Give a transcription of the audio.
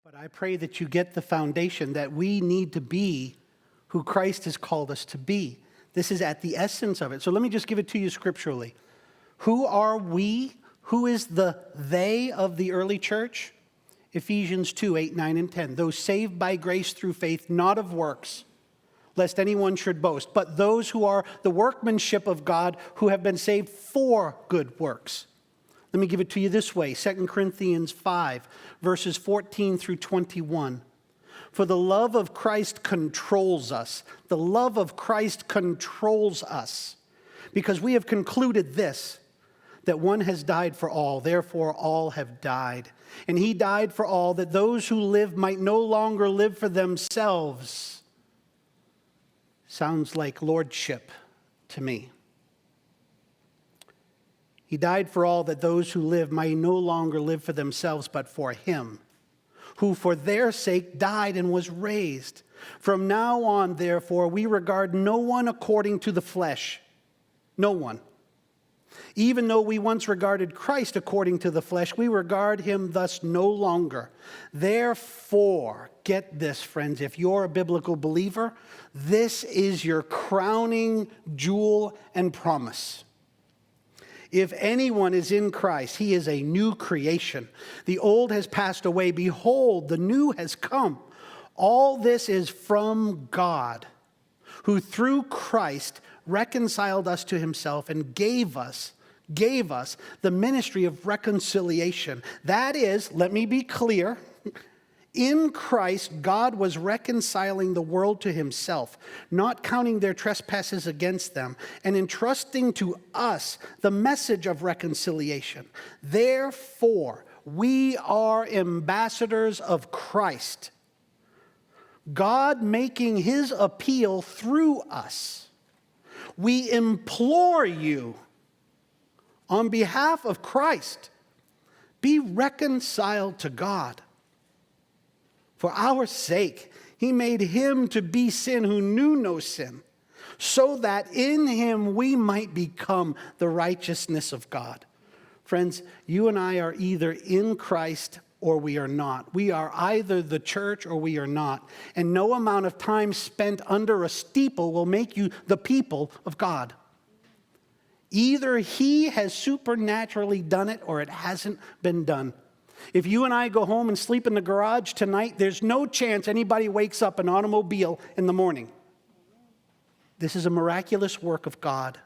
But I pray that you get the foundation that we need to be who Christ has called us to be. This is at the essence of it. So let me just give it to you scripturally. Who are we? Who is the they of the early church? Ephesians 2, 8, 9, and 10. Those saved by grace through faith, not of works, lest anyone should boast, but those who are the workmanship of God, who have been saved for good works. Let me give it to you this way, 2 Corinthians 5, verses 14 through 21. For the love of Christ controls us. The love of Christ controls us, because we have concluded this, that one has died for all, therefore all have died. And he died for all, that those who live might no longer live for themselves. Sounds like lordship to me. He died for all, that those who live might no longer live for themselves, but for him, who for their sake died and was raised. From now on, therefore, we regard no one according to the flesh. No one. Even though we once regarded Christ according to the flesh, we regard him thus no longer. Therefore, get this, friends, if you're a biblical believer, this is your crowning jewel and promise. If anyone is in Christ, he is a new creation. The old has passed away. Behold, the new has come. All this is from God, who through Christ reconciled us to himself and gave us the ministry of reconciliation. That is, let me be clear, in Christ, God was reconciling the world to himself, not counting their trespasses against them, and entrusting to us the message of reconciliation. Therefore, we are ambassadors of Christ, God making his appeal through us. We implore you, on behalf of Christ, be reconciled to God. For our sake, he made him to be sin who knew no sin, so that in him we might become the righteousness of God. Friends, you and I are either in Christ or we are not. We are either the church or we are not. And no amount of time spent under a steeple will make you the people of God. Either he has supernaturally done it or it hasn't been done. If you and I go home and sleep in the garage tonight, there's no chance anybody wakes up an automobile in the morning. This is a miraculous work of God.